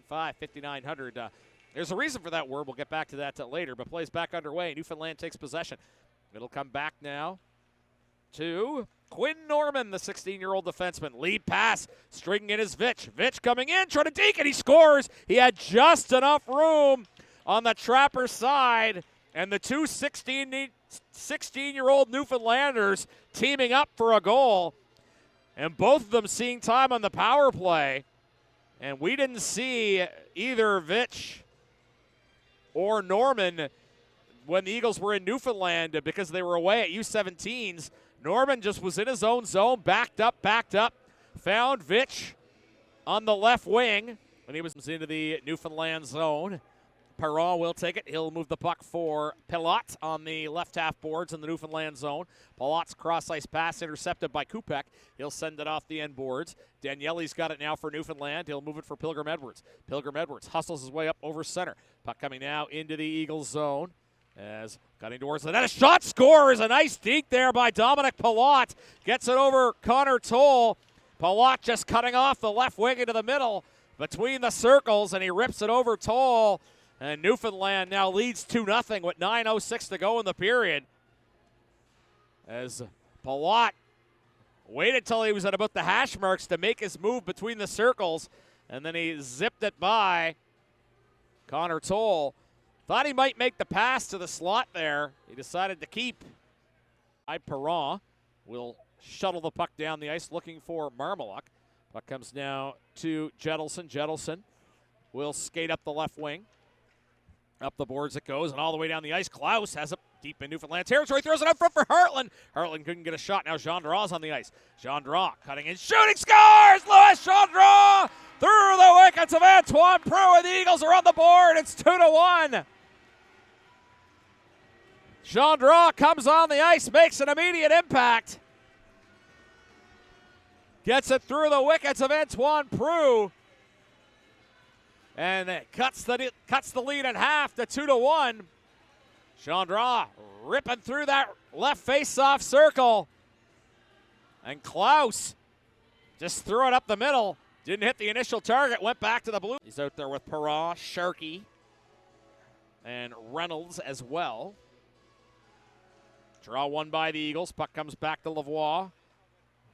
9-5, 5,900. There's a reason for that word. We'll get back to that later, but plays back underway. Newfoundland takes possession. It'll come back now to Quinn Norman, the 16-year-old defenseman. Lead pass, stringing in his Vitch. Vitch coming in, trying to deke, and he scores. He had just enough room on the Trapper side, and the two 16-year-old Newfoundlanders teaming up for a goal, and both of them seeing time on the power play. And we didn't see either Vitch or Norman when the Eagles were in Newfoundland because they were away at U17s. Norman just was in his own zone, backed up, found Vitch on the left wing when he was into the Newfoundland zone. Perron will take it. He'll move the puck for Pilote on the left half boards in the Newfoundland zone. Pilote's cross-ice pass intercepted by Kupek. He'll send it off the end boards. Daniele's got it now for Newfoundland. He'll move it for Pilgrim Edwards. Pilgrim Edwards hustles his way up over center. Puck coming now into the Eagles zone. As cutting towards the net, a shot, scores. A nice deke there by Dominic Pilote. Gets it over Connor Toll. Pilote just cutting off the left wing into the middle between the circles, and he rips it over Toll. And Newfoundland now leads 2-0 with 9:06 to go in the period. As Pilote waited till he was at about the hash marks to make his move between the circles, and then he zipped it by Connor Toll. Thought he might make the pass to the slot there. He decided to keep. Perron will shuttle the puck down the ice looking for Marmaluk. Puck comes now to Jettleson. Jettleson will skate up the left wing. Up the boards it goes, and all the way down the ice. Klaus has it deep in Newfoundland territory. Throws it up front for Hartland. Hartland couldn't get a shot. Now Gendron's on the ice. Gendron cutting and shooting. Scores! Louis Gendron through the wickets of Antoine Prue, and the Eagles are on the board. It's 2-1. Gendron comes on the ice, makes an immediate impact. Gets it through the wickets of Antoine Prue. And it cuts the lead in half to 2-1. Gendron ripping through that left face-off circle. And Klaus just threw it up the middle. Didn't hit the initial target, went back to the blue. He's out there with Perron, Sharkey, and Reynolds as well. Draw one by the Eagles. Puck comes back to Lavoie.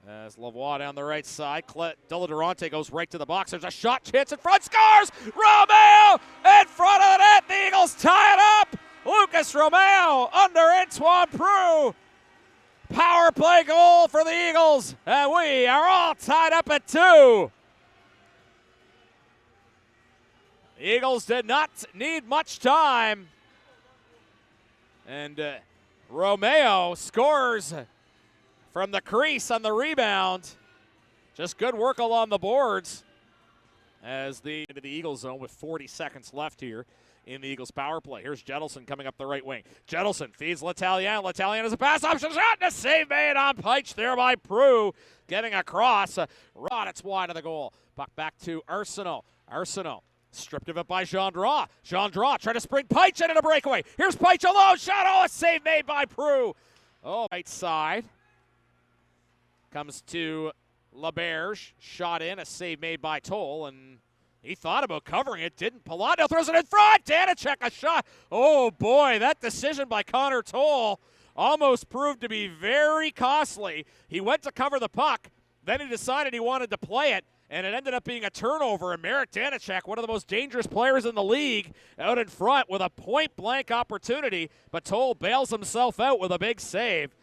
As Lavoie down the right side, Deladurante goes right to the box. There's a shot chance in front, scores! Romeo in front of the net. The Eagles tie it up. Lucas Romeo under Antoine Prue. Power play goal for the Eagles, and we are all tied up at 2. The Eagles did not need much time, and Romeo scores from the crease on the rebound. Just good work along the boards as into the Eagles zone with 40 seconds left here in the Eagles power play. Here's Jettleson coming up the right wing. Jettleson feeds L'Italien. L'Italien has a pass option shot and a save made on Peitsch there by Prue. Getting across. Rod, it's wide of the goal. Puck back to Arsenault. Arsenault stripped of it by Gendron. Gendron trying to spring Peitsch into the breakaway. Here's Peitsch alone. Shot. Oh, a save made by Prue. Oh, right side. Comes to LaBerge, shot in, a save made by Toll, and he thought about covering it, didn't. Palando throws it in front, Danacek a shot. Oh boy, that decision by Connor Toll almost proved to be very costly. He went to cover the puck, then he decided he wanted to play it, and it ended up being a turnover, and Merritt Danacek, one of the most dangerous players in the league, out in front with a point-blank opportunity, but Toll bails himself out with a big save.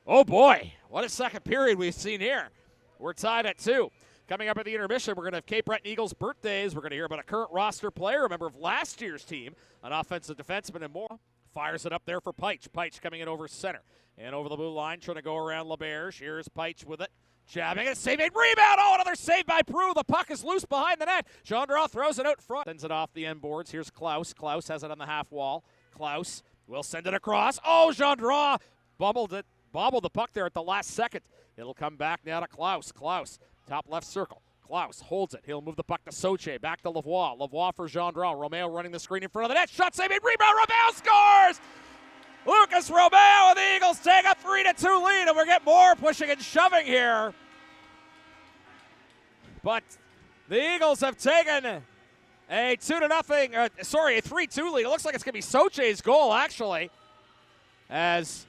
Oh boy, what a second period we've seen here. We're tied at 2. Coming up at the intermission, we're going to have Cape Breton Eagles birthdays. We're going to hear about a current roster player, a member of last year's team, an offensive defenseman, and more. Fires it up there for Peitsch. Peitsch coming in over center. And over the blue line, trying to go around LaBerge. Here's Peitsch with it. Jabbing it, save made, rebound. Oh, another save by Prue. The puck is loose behind the net. Gendron throws it out front. Sends it off the end boards. Here's Klaus. Klaus has it on the half wall. Klaus will send it across. Oh, Gendron bobbled the puck there at the last second. It'll come back now to Klaus. Klaus, top left circle. Klaus holds it. He'll move the puck to Soche. Back to Lavoie. Lavoie for Gendron. Romeo running the screen in front of the net. Shot saved, rebound. Romeo scores! Lucas Romeo and the Eagles take a 3-2 lead, and we're getting more pushing and shoving here. But the Eagles have taken A 3-2 lead. It looks like it's going to be Soche's goal, actually, as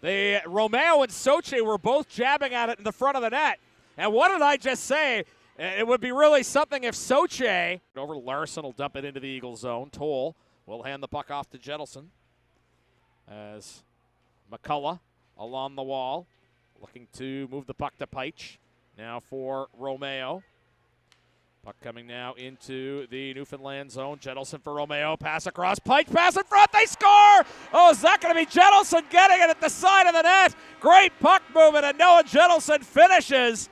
the Romeo and Soche were both jabbing at it in the front of the net. And what did I just say? It would be really something if Soche over Larson will dump it into the Eagle zone. Toll will hand the puck off to Jettleson as McCullough along the wall, looking to move the puck to Peich. Now for Romeo. Puck coming now into the Newfoundland zone. Jettleson for Romeo. Pass across. Peich pass in front. They score! Oh, is that going to be Jettleson getting it at the side of the net? Great puck movement, and Noah Jettleson finishes.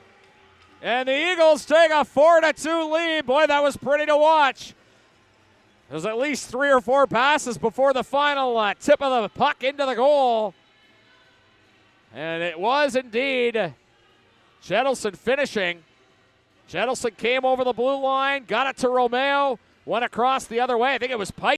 And the Eagles take a 4-2 lead. Boy, that was pretty to watch. There was at least 3 or 4 passes before the final tip of the puck into the goal. And it was indeed Jettleson finishing. Jettleson came over the blue line, got it to Romeo, went across the other way. I think it was Peich.